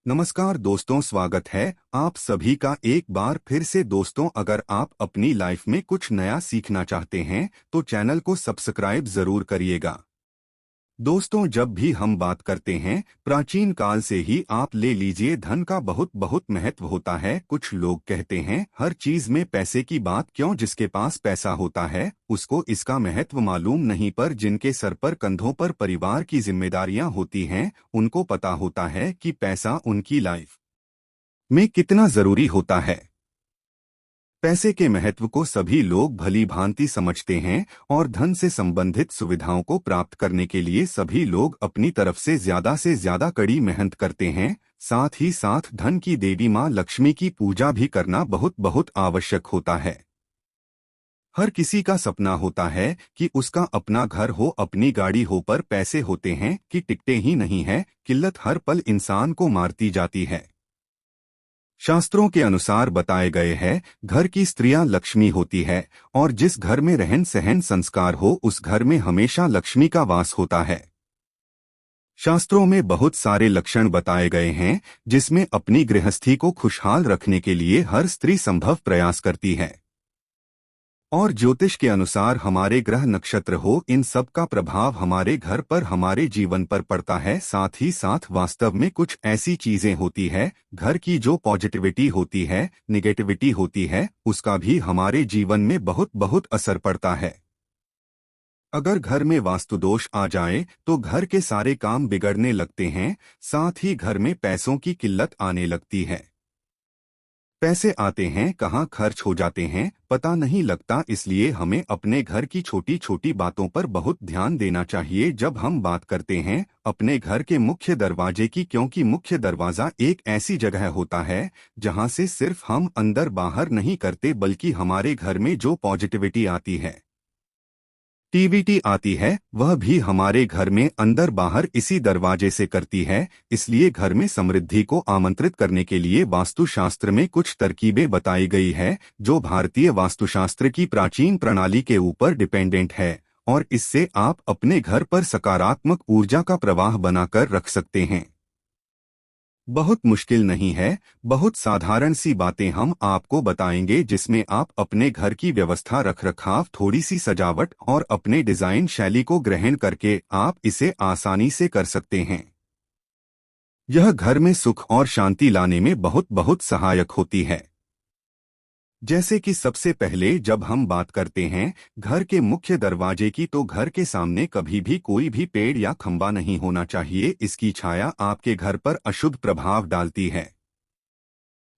नमस्कार दोस्तों, स्वागत है आप सभी का एक बार फिर से। दोस्तों, अगर आप अपनी लाइफ में कुछ नया सीखना चाहते हैं तो चैनल को सब्सक्राइब जरूर करिएगा। दोस्तों, जब भी हम बात करते हैं, प्राचीन काल से ही आप ले लीजिए, धन का बहुत बहुत महत्व होता है। कुछ लोग कहते हैं हर चीज में पैसे की बात क्यों, जिसके पास पैसा होता है उसको इसका महत्व मालूम नहीं, पर जिनके सर पर कंधों पर परिवार की जिम्मेदारियां होती हैं उनको पता होता है कि पैसा उनकी लाइफ में कितना जरूरी होता है। पैसे के महत्व को सभी लोग भली भांति समझते हैं और धन से संबंधित सुविधाओं को प्राप्त करने के लिए सभी लोग अपनी तरफ से ज्यादा कड़ी मेहनत करते हैं। साथ ही साथ धन की देवी मां लक्ष्मी की पूजा भी करना बहुत बहुत आवश्यक होता है। हर किसी का सपना होता है कि उसका अपना घर हो, अपनी गाड़ी हो, पर पैसे होते हैं कि टिकते ही नहीं है। किल्लत हर पल इंसान को मारती जाती है। शास्त्रों के अनुसार बताए गए हैं, घर की स्त्रियां लक्ष्मी होती है और जिस घर में रहन सहन संस्कार हो उस घर में हमेशा लक्ष्मी का वास होता है। शास्त्रों में बहुत सारे लक्षण बताए गए हैं जिसमें अपनी गृहस्थी को खुशहाल रखने के लिए हर स्त्री संभव प्रयास करती है। और ज्योतिष के अनुसार हमारे ग्रह नक्षत्र हो, इन सब का प्रभाव हमारे घर पर, हमारे जीवन पर पड़ता है। साथ ही साथ वास्तव में कुछ ऐसी चीजें होती है, घर की जो पॉजिटिविटी होती है, निगेटिविटी होती है, उसका भी हमारे जीवन में बहुत बहुत असर पड़ता है। अगर घर में वास्तु दोष आ जाए तो घर के सारे काम बिगड़ने लगते हैं, साथ ही घर में पैसों की किल्लत आने लगती है। पैसे आते हैं कहाँ खर्च हो जाते हैं पता नहीं लगता, इसलिए हमें अपने घर की छोटी छोटी बातों पर बहुत ध्यान देना चाहिए जब हम बात करते हैं अपने घर के मुख्य दरवाजे की, क्योंकि मुख्य दरवाजा एक ऐसी जगह होता है जहां से सिर्फ हम अंदर बाहर नहीं करते बल्कि हमारे घर में जो पॉजिटिविटी आती है, टीवीटी आती है, वह भी हमारे घर में अंदर बाहर इसी दरवाजे से करती है। इसलिए घर में समृद्धि को आमंत्रित करने के लिए वास्तुशास्त्र में कुछ तरकीबें बताई गई है जो भारतीय वास्तुशास्त्र की प्राचीन प्रणाली के ऊपर डिपेंडेंट है, और इससे आप अपने घर पर सकारात्मक ऊर्जा का प्रवाह बनाकर रख सकते हैं। बहुत मुश्किल नहीं है, बहुत साधारण सी बातें हम आपको बताएंगे जिसमें आप अपने घर की व्यवस्था, रखरखाव, थोड़ी सी सजावट और अपने डिजाइन शैली को ग्रहण करके आप इसे आसानी से कर सकते हैं। यह घर में सुख और शांति लाने में बहुत बहुत सहायक होती है। जैसे कि सबसे पहले जब हम बात करते हैं घर के मुख्य दरवाजे की, तो घर के सामने कभी भी कोई भी पेड़ या खंबा नहीं होना चाहिए। इसकी छाया आपके घर पर अशुभ प्रभाव डालती है।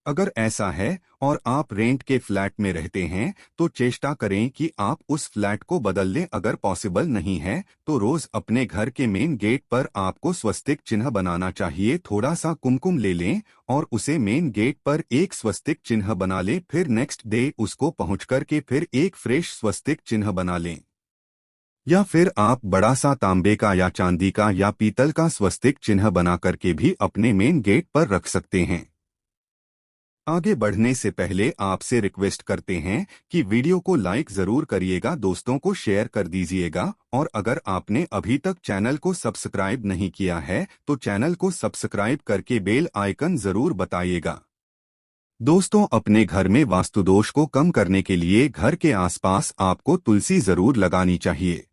अगर ऐसा है और आप रेंट के फ्लैट में रहते हैं तो चेष्टा करें कि आप उस फ्लैट को बदल लें। अगर पॉसिबल नहीं है तो रोज अपने घर के मेन गेट पर आपको स्वस्तिक चिन्ह बनाना चाहिए। थोड़ा सा कुमकुम ले लें और उसे मेन गेट पर एक स्वस्तिक चिन्ह बना लें। फिर नेक्स्ट डे उसको पहुँच करके फिर एक फ्रेश स्वस्तिक चिन्ह बना लें, या फिर आप बड़ा सा तांबे का या चांदी का या पीतल का स्वस्तिक चिन्ह बना करके भी अपने मेन गेट पर रख सकते हैं। आगे बढ़ने से पहले आपसे रिक्वेस्ट करते हैं कि वीडियो को लाइक जरूर करिएगा, दोस्तों को शेयर कर दीजिएगा, और अगर आपने अभी तक चैनल को सब्सक्राइब नहीं किया है तो चैनल को सब्सक्राइब करके बेल आइकन जरूर बताइएगा। दोस्तों, अपने घर में वास्तु दोष को कम करने के लिए घर के आसपास आपको तुलसी जरूर लगानी चाहिए।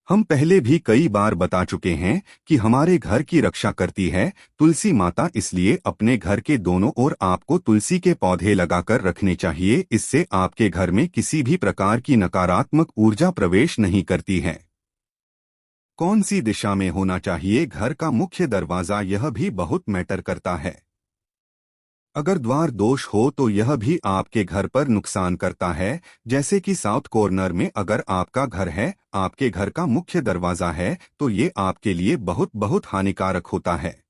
हम पहले भी कई बार बता चुके हैं कि हमारे घर की रक्षा करती है तुलसी माता, इसलिए अपने घर के दोनों ओर आपको तुलसी के पौधे लगाकर रखने चाहिए। इससे आपके घर में किसी भी प्रकार की नकारात्मक ऊर्जा प्रवेश नहीं करती है। कौन सी दिशा में होना चाहिए घर का मुख्य दरवाजा, यह भी बहुत मैटर करता है। अगर द्वार दोष हो तो यह भी आपके घर पर नुकसान करता है। जैसे कि साउथ कॉर्नर में अगर आपका घर है, आपके घर का मुख्य दरवाजा है, तो ये आपके लिए बहुत बहुत हानिकारक होता है।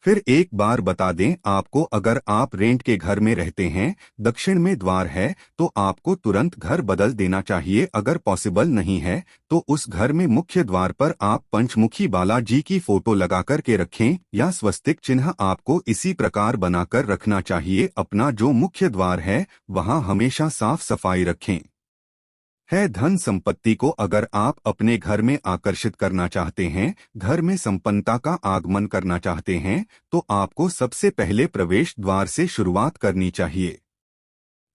फिर एक बार बता दें आपको, अगर आप रेंट के घर में रहते हैं, दक्षिण में द्वार है, तो आपको तुरंत घर बदल देना चाहिए। अगर पॉसिबल नहीं है तो उस घर में मुख्य द्वार पर आप पंचमुखी बालाजी की फोटो लगाकर के रखें, या स्वस्तिक चिन्ह आपको इसी प्रकार बनाकर रखना चाहिए। अपना जो मुख्य द्वार है वहां हमेशा साफ सफाई रखें। है धन संपत्ति को अगर आप अपने घर में आकर्षित करना चाहते हैं, घर में संपन्नता का आगमन करना चाहते हैं, तो आपको सबसे पहले प्रवेश द्वार से शुरुआत करनी चाहिए।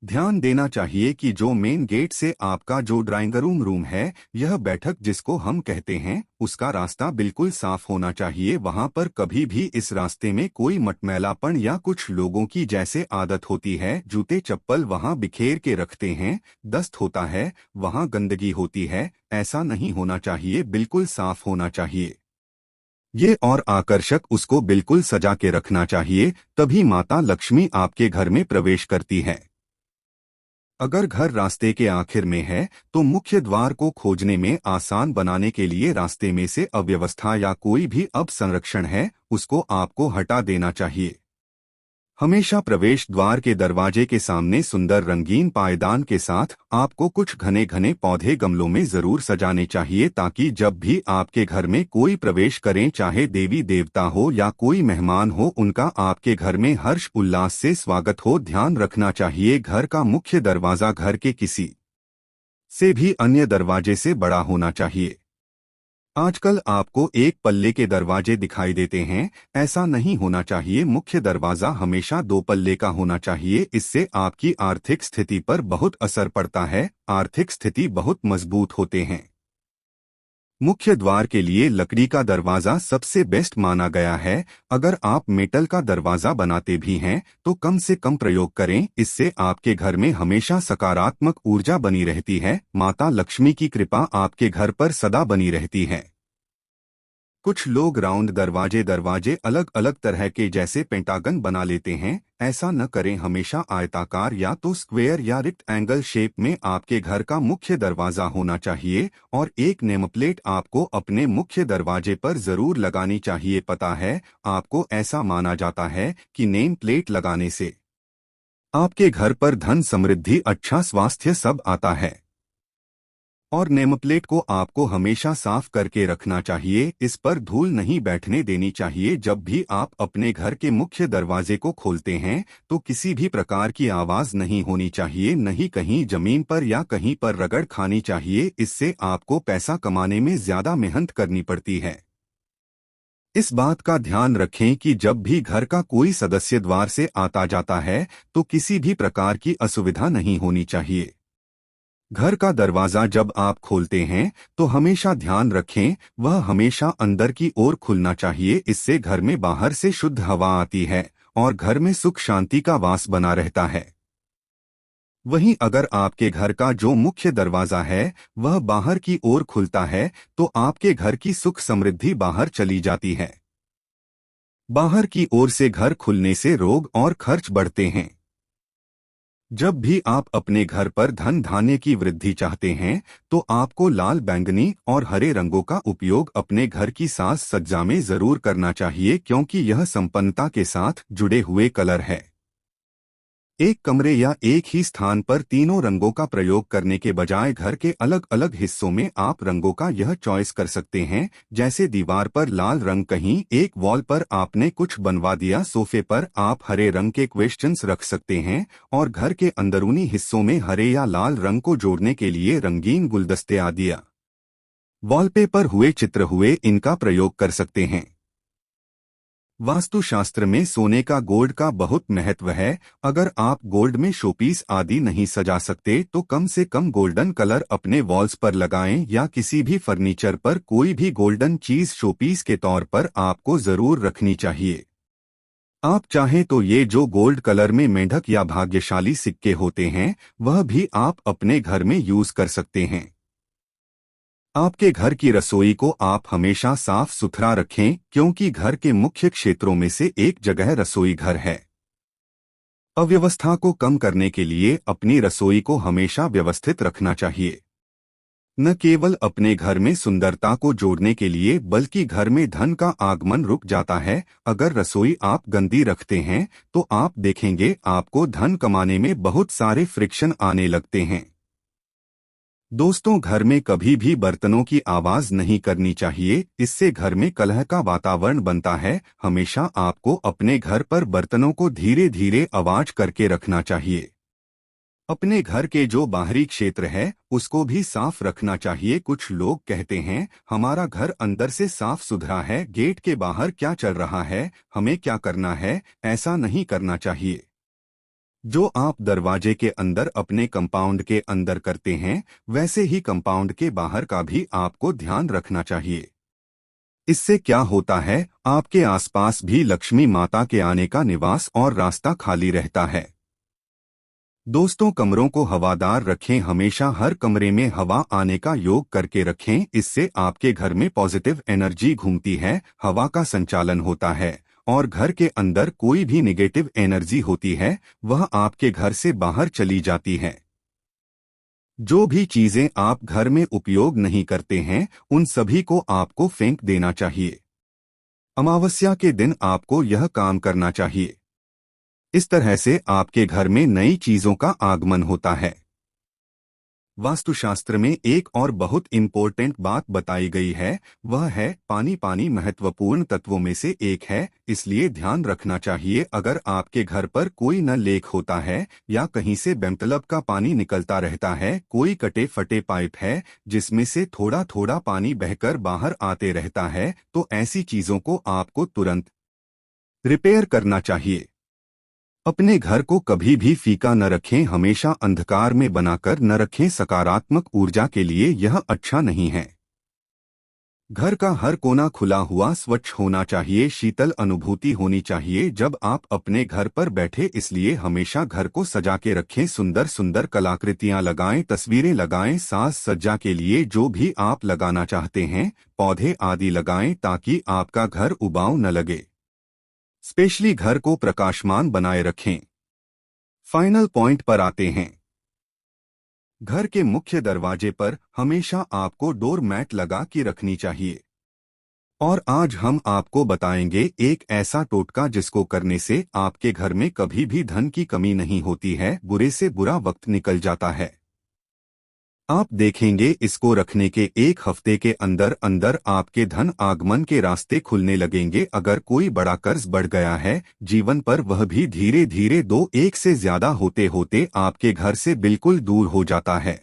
ध्यान देना चाहिए कि जो मेन गेट से आपका जो ड्राइंग रूम है, यह बैठक जिसको हम कहते हैं, उसका रास्ता बिल्कुल साफ होना चाहिए। वहां पर कभी भी इस रास्ते में कोई मटमैलापन या कुछ लोगों की जैसे आदत होती है, जूते चप्पल वहां बिखेर के रखते हैं, दस्त होता है, वहां गंदगी होती है, ऐसा नहीं होना चाहिए। बिल्कुल साफ होना चाहिए ये, और आकर्षक उसको बिल्कुल सजा के रखना चाहिए, तभी माता लक्ष्मी आपके घर में प्रवेश करती है। अगर घर रास्ते के आखिर में है, तो मुख्य द्वार को खोजने में आसान बनाने के लिए रास्ते में से अव्यवस्था या कोई भी अवसंरक्षण है, उसको आपको हटा देना चाहिए। हमेशा प्रवेश द्वार के दरवाजे के सामने सुंदर रंगीन पायदान के साथ आपको कुछ घने घने पौधे गमलों में जरूर सजाने चाहिए, ताकि जब भी आपके घर में कोई प्रवेश करें, चाहे देवी देवता हो या कोई मेहमान हो, उनका आपके घर में हर्ष उल्लास से स्वागत हो। ध्यान रखना चाहिए घर का मुख्य दरवाजा घर के किसी से भी अन्य दरवाजे से बड़ा होना चाहिए। आजकल आपको एक पल्ले के दरवाजे दिखाई देते हैं, ऐसा नहीं होना चाहिए। मुख्य दरवाजा हमेशा दो पल्ले का होना चाहिए। इससे आपकी आर्थिक स्थिति पर बहुत असर पड़ता है, आर्थिक स्थिति बहुत मजबूत होते हैं। मुख्य द्वार के लिए लकड़ी का दरवाजा सबसे बेस्ट माना गया है। अगर आप मेटल का दरवाजा बनाते भी हैं, तो कम से कम प्रयोग करें, इससे आपके घर में हमेशा सकारात्मक ऊर्जा बनी रहती है। माता लक्ष्मी की कृपा आपके घर पर सदा बनी रहती है। कुछ लोग राउंड दरवाजे अलग अलग तरह के जैसे पेंटागन बना लेते हैं, ऐसा न करें। हमेशा आयताकार या तो स्क्वायर या रेक्ट एंगल शेप में आपके घर का मुख्य दरवाजा होना चाहिए, और एक नेम प्लेट आपको अपने मुख्य दरवाजे पर जरूर लगानी चाहिए। पता है, आपको ऐसा माना जाता है कि नेम प्लेट लगाने से आपके घर पर धन समृद्धि अच्छा स्वास्थ्य सब आता है। और नेमप्लेट को आपको हमेशा साफ करके रखना चाहिए, इस पर धूल नहीं बैठने देनी चाहिए। जब भी आप अपने घर के मुख्य दरवाजे को खोलते हैं, तो किसी भी प्रकार की आवाज नहीं होनी चाहिए, नहीं कहीं जमीन पर या कहीं पर रगड़ खानी चाहिए। इससे आपको पैसा कमाने में ज्यादा मेहनत करनी पड़ती है। इस बात का ध्यान रखें कि जब भी घर का कोई सदस्य द्वार से आता जाता है, तो किसी भी प्रकार की असुविधा नहीं होनी चाहिए। घर का दरवाजा जब आप खोलते हैं, तो हमेशा ध्यान रखें वह हमेशा अंदर की ओर खुलना चाहिए। इससे घर में बाहर से शुद्ध हवा आती है और घर में सुख शांति का वास बना रहता है। वहीं अगर आपके घर का जो मुख्य दरवाजा है वह बाहर की ओर खुलता है, तो आपके घर की सुख समृद्धि बाहर चली जाती है। बाहर की ओर से घर खुलने से रोग और खर्च बढ़ते हैं। जब भी आप अपने घर पर धन धान्य की वृद्धि चाहते हैं, तो आपको लाल, बैंगनी और हरे रंगों का उपयोग अपने घर की साज सज्जा में जरूर करना चाहिए, क्योंकि यह संपन्नता के साथ जुड़े हुए कलर है। एक कमरे या एक ही स्थान पर तीनों रंगों का प्रयोग करने के बजाय घर के अलग अलग हिस्सों में आप रंगों का यह चॉइस कर सकते हैं। जैसे दीवार पर लाल रंग, कहीं एक वॉल पर आपने कुछ बनवा दिया, सोफे पर आप हरे रंग के क्वेश्चंस रख सकते हैं, और घर के अंदरूनी हिस्सों में हरे या लाल रंग को जोड़ने के लिए रंगीन गुलदस्ते आदि वॉलपेपर हुए, चित्र हुए, इनका प्रयोग कर सकते हैं। वास्तुशास्त्र में सोने का, गोल्ड का बहुत महत्व है। अगर आप गोल्ड में शोपीस आदि नहीं सजा सकते, तो कम से कम गोल्डन कलर अपने वॉल्स पर लगाएं, या किसी भी फर्नीचर पर कोई भी गोल्डन चीज शोपीस के तौर पर आपको जरूर रखनी चाहिए। आप चाहें तो ये जो गोल्ड कलर में मेंढक या भाग्यशाली सिक्के होते हैं, वह भी आप अपने घर में यूज कर सकते हैं। आपके घर की रसोई को आप हमेशा साफ सुथरा रखें, क्योंकि घर के मुख्य क्षेत्रों में से एक जगह रसोई घर है। अव्यवस्था को कम करने के लिए अपनी रसोई को हमेशा व्यवस्थित रखना चाहिए। न केवल अपने घर में सुंदरता को जोड़ने के लिए, बल्कि घर में धन का आगमन रुक जाता है। अगर रसोई आप गंदी रखते हैं, तो आप देखेंगे आपको धन कमाने में बहुत सारे फ्रिक्शन आने लगते हैं। दोस्तों, घर में कभी भी बर्तनों की आवाज नहीं करनी चाहिए, इससे घर में कलह का वातावरण बनता है। हमेशा आपको अपने घर पर बर्तनों को धीरे धीरे आवाज करके रखना चाहिए। अपने घर के जो बाहरी क्षेत्र है उसको भी साफ रखना चाहिए। कुछ लोग कहते हैं हमारा घर अंदर से साफ सुथरा है, गेट के बाहर क्या चल रहा है, हमें क्या करना है। ऐसा नहीं करना चाहिए। जो आप दरवाजे के अंदर अपने कंपाउंड के अंदर करते हैं वैसे ही कंपाउंड के बाहर का भी आपको ध्यान रखना चाहिए। इससे क्या होता है, आपके आसपास भी लक्ष्मी माता के आने का निवास और रास्ता खाली रहता है। दोस्तों, कमरों को हवादार रखें। हमेशा हर कमरे में हवा आने का योग करके रखें। इससे आपके घर में पॉजिटिव एनर्जी घूमती है, हवा का संचालन होता है और घर के अंदर कोई भी निगेटिव एनर्जी होती है वह आपके घर से बाहर चली जाती है। जो भी चीजें आप घर में उपयोग नहीं करते हैं उन सभी को आपको फेंक देना चाहिए। अमावस्या के दिन आपको यह काम करना चाहिए। इस तरह से आपके घर में नई चीजों का आगमन होता है। वास्तुशास्त्र में एक और बहुत इम्पोर्टेंट बात बताई गई है, वह है पानी। पानी महत्वपूर्ण तत्वों में से एक है, इसलिए ध्यान रखना चाहिए। अगर आपके घर पर कोई नल लीक होता है या कहीं से बेमतलब का पानी निकलता रहता है, कोई कटे फटे पाइप है जिसमें से थोड़ा थोड़ा पानी बहकर बाहर आते रहता है, तो ऐसी चीजों को आपको तुरंत रिपेयर करना चाहिए। अपने घर को कभी भी फीका न रखें, हमेशा अंधकार में बनाकर न रखें। सकारात्मक ऊर्जा के लिए यह अच्छा नहीं है। घर का हर कोना खुला हुआ स्वच्छ होना चाहिए, शीतल अनुभूति होनी चाहिए जब आप अपने घर पर बैठे। इसलिए हमेशा घर को सजा के रखें, सुंदर सुंदर कलाकृतियां लगाएं, तस्वीरें लगाएं। साज सज्जा के लिए जो भी आप लगाना चाहते हैं, पौधे आदि लगाएं ताकि आपका घर उबाऊ न लगे। स्पेशली घर को प्रकाशमान बनाए रखें। फाइनल पॉइंट पर आते हैं। घर के मुख्य दरवाजे पर हमेशा आपको डोर मैट लगा के रखनी चाहिए। और आज हम आपको बताएंगे एक ऐसा टोटका जिसको करने से आपके घर में कभी भी धन की कमी नहीं होती है, बुरे से बुरा वक्त निकल जाता है। आप देखेंगे इसको रखने के एक हफ्ते के अंदर अंदर आपके धन आगमन के रास्ते खुलने लगेंगे। अगर कोई बड़ा कर्ज बढ़ गया है जीवन पर, वह भी धीरे धीरे दो एक से ज्यादा होते होते आपके घर से बिल्कुल दूर हो जाता है।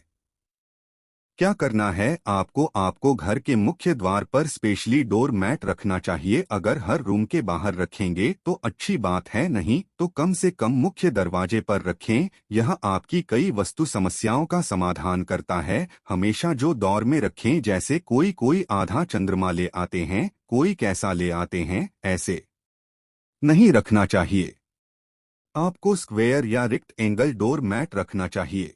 क्या करना है आपको घर के मुख्य द्वार पर स्पेशली डोर मैट रखना चाहिए। अगर हर रूम के बाहर रखेंगे तो अच्छी बात है, नहीं तो कम से कम मुख्य दरवाजे पर रखें। यह आपकी कई वस्तु समस्याओं का समाधान करता है। हमेशा जो दौर में रखें, जैसे कोई आधा चंद्रमा ले आते हैं, कोई कैसा ले आते हैं, ऐसे नहीं रखना चाहिए। आपको स्क्वेयर या रिक्त एंगल डोर मैट रखना चाहिए।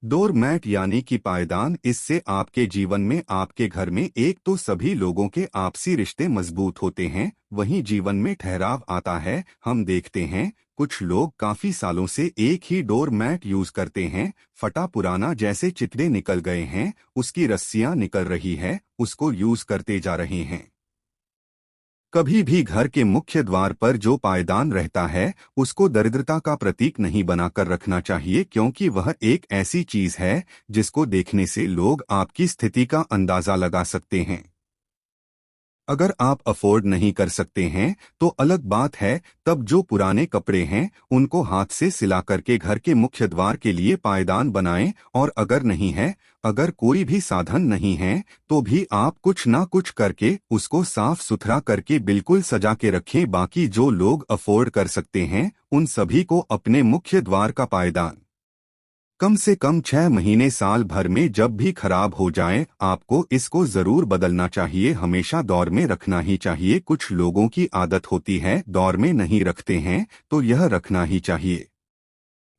डोर मैट यानी कि पायदान, इससे आपके जीवन में, आपके घर में एक तो सभी लोगों के आपसी रिश्ते मजबूत होते हैं, वहीं जीवन में ठहराव आता है। हम देखते हैं कुछ लोग काफी सालों से एक ही डोर मैट यूज करते हैं, फटा पुराना, जैसे चिथड़े निकल गए हैं, उसकी रस्सियां निकल रही है, उसको यूज करते जा रहे हैं। कभी भी घर के मुख्य द्वार पर जो पायदान रहता है उसको दरिद्रता का प्रतीक नहीं बनाकर रखना चाहिए, क्योंकि वह एक ऐसी चीज है जिसको देखने से लोग आपकी स्थिति का अंदाजा लगा सकते हैं। अगर आप अफोर्ड नहीं कर सकते हैं तो अलग बात है, तब जो पुराने कपड़े हैं उनको हाथ से सिला करके घर के मुख्य द्वार के लिए पायदान बनाएं। और अगर नहीं है, अगर कोई भी साधन नहीं है, तो भी आप कुछ ना कुछ करके उसको साफ सुथरा करके बिल्कुल सजा के रखें। बाकी जो लोग अफोर्ड कर सकते हैं उन सभी को अपने मुख्य द्वार का पायदान कम से कम 6 महीने साल भर में जब भी खराब हो जाए, आपको इसको जरूर बदलना चाहिए। हमेशा दौर में रखना ही चाहिए। कुछ लोगों की आदत होती है दौर में नहीं रखते हैं, तो यह रखना ही चाहिए।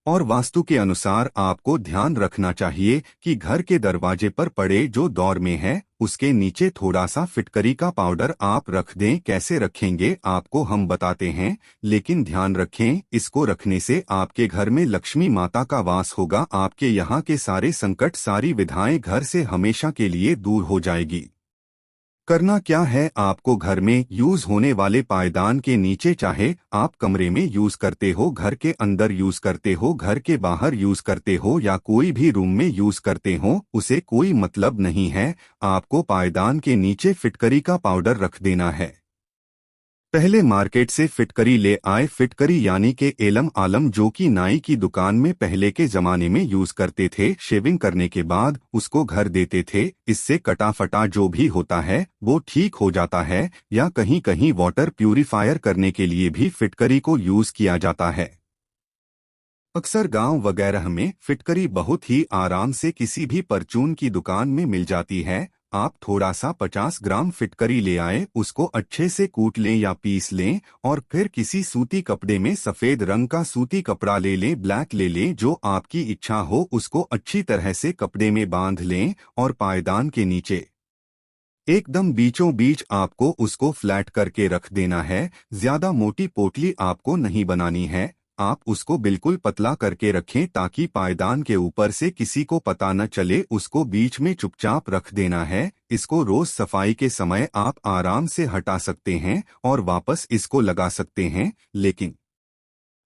और वास्तु के अनुसार आपको ध्यान रखना चाहिए कि घर के दरवाजे पर पड़े जो दौर में है उसके नीचे थोड़ा सा फिटकरी का पाउडर आप रख दें। कैसे रखेंगे आपको हम बताते हैं, लेकिन ध्यान रखें इसको रखने से आपके घर में लक्ष्मी माता का वास होगा। आपके यहाँ के सारे संकट, सारी विधाएं घर से हमेशा के लिए दूर हो जाएगी। करना क्या है, आपको घर में यूज होने वाले पायदान के नीचे, चाहे आप कमरे में यूज करते हो, घर के अंदर यूज करते हो, घर के बाहर यूज करते हो या कोई भी रूम में यूज करते हो, उसे कोई मतलब नहीं है। आपको पायदान के नीचे फिटकरी का पाउडर रख देना है। पहले मार्केट से फिटकरी ले आए। फिटकरी यानी के एलम आलम, जो कि नाई की दुकान में पहले के जमाने में यूज करते थे। शेविंग करने के बाद उसको घर देते थे। इससे कटा फटा जो भी होता है वो ठीक हो जाता है। या कहीं कहीं वाटर प्यूरिफायर करने के लिए भी फिटकरी को यूज किया जाता है। अक्सर गांव वगैरह में फिटकरी बहुत ही आराम से किसी भी परचून की दुकान में मिल जाती है। आप थोड़ा सा 50 ग्राम फिटकरी ले आए, उसको अच्छे से कूट लें या पीस लें और फिर किसी सूती कपड़े में सफेद रंग का सूती कपड़ा ले लें, ब्लैक ले लें, जो आपकी इच्छा हो। उसको अच्छी तरह से कपड़े में बांध लें और पायदान के नीचे एकदम बीचों बीच आपको उसको फ्लैट करके रख देना है। ज्यादा मोटी पोटली आपको नहीं बनानी है। आप उसको बिल्कुल पतला करके रखें ताकि पायदान के ऊपर से किसी को पता न चले। उसको बीच में चुपचाप रख देना है। इसको रोज सफाई के समय आप आराम से हटा सकते हैं और वापस इसको लगा सकते हैं, लेकिन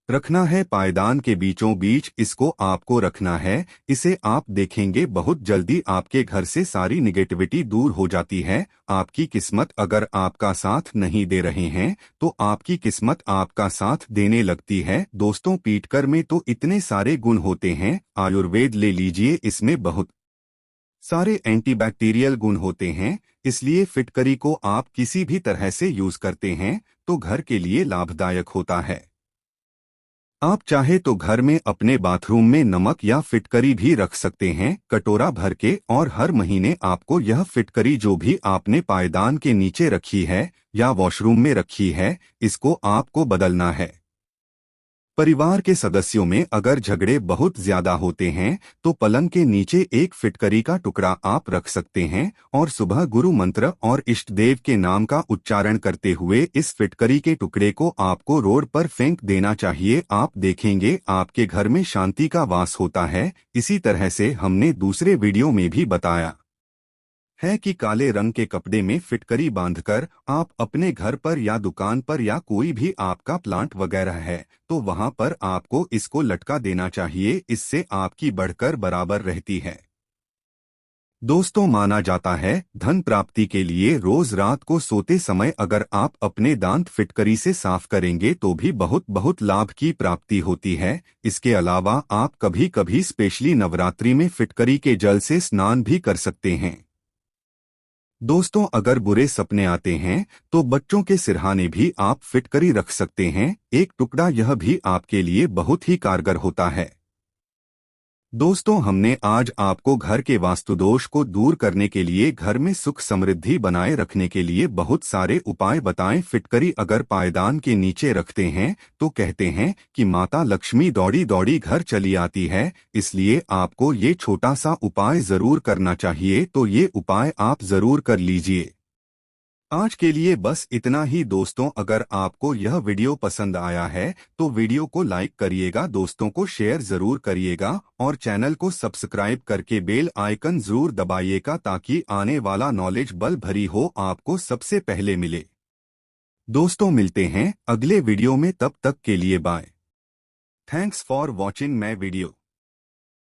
रखना है पायदान के बीचों बीच। इसको आपको रखना है। इसे आप देखेंगे बहुत जल्दी आपके घर से सारी निगेटिविटी दूर हो जाती है। आपकी किस्मत अगर आपका साथ नहीं दे रहे हैं तो आपकी किस्मत आपका साथ देने लगती है। दोस्तों, पीटकर में तो इतने सारे गुण होते हैं। आयुर्वेद ले लीजिए, इसमें बहुत सारे एंटीबैक्टीरियल गुण होते हैं। इसलिए फिटकरी को आप किसी भी तरह से यूज करते हैं तो घर के लिए लाभदायक होता है। आप चाहे तो घर में अपने बाथरूम में नमक या फिटकरी भी रख सकते हैं, कटोरा भर के। और हर महीने आपको यह फिटकरी जो भी आपने पायदान के नीचे रखी है या वॉशरूम में रखी है, इसको आपको बदलना है। परिवार के सदस्यों में अगर झगड़े बहुत ज्यादा होते हैं तो पलंग के नीचे एक फिटकरी का टुकड़ा आप रख सकते हैं और सुबह गुरु मंत्र और इष्ट देव के नाम का उच्चारण करते हुए इस फिटकरी के टुकड़े को आपको रोड पर फेंक देना चाहिए। आप देखेंगे आपके घर में शांति का वास होता है। इसी तरह से हमने दूसरे वीडियो में भी बताया है कि काले रंग के कपड़े में फिटकरी बांधकर आप अपने घर पर या दुकान पर या कोई भी आपका प्लांट वगैरह है तो वहां पर आपको इसको लटका देना चाहिए। इससे आपकी बढ़कर बराबर रहती है। दोस्तों, माना जाता है धन प्राप्ति के लिए रोज रात को सोते समय अगर आप अपने दांत फिटकरी से साफ करेंगे तो भी बहुत बहुत लाभ की प्राप्ति होती है। इसके अलावा आप कभी कभी स्पेशली नवरात्रि में फिटकरी के जल से स्नान भी कर सकते हैं। दोस्तों, अगर बुरे सपने आते हैं तो बच्चों के सिरहाने भी आप फिटकरी रख सकते हैं, एक टुकड़ा। यह भी आपके लिए बहुत ही कारगर होता है। दोस्तों, हमने आज आपको घर के वास्तुदोष को दूर करने के लिए, घर में सुख समृद्धि बनाए रखने के लिए बहुत सारे उपाय बताएं। फिटकरी अगर पायदान के नीचे रखते हैं तो कहते हैं कि माता लक्ष्मी दौड़ी दौड़ी घर चली आती है। इसलिए आपको ये छोटा सा उपाय जरूर करना चाहिए। तो ये उपाय आप जरूर कर लीजिए। आज के लिए बस इतना ही दोस्तों। अगर आपको यह वीडियो पसंद आया है तो वीडियो को लाइक करिएगा, दोस्तों को शेयर जरूर करिएगा और चैनल को सब्सक्राइब करके बेल आइकन जरूर दबाइएगा ताकि आने वाला नॉलेज बल भरी हो आपको सबसे पहले मिले। दोस्तों, मिलते हैं अगले वीडियो में, तब तक के लिए bye. Thanks for watching my video.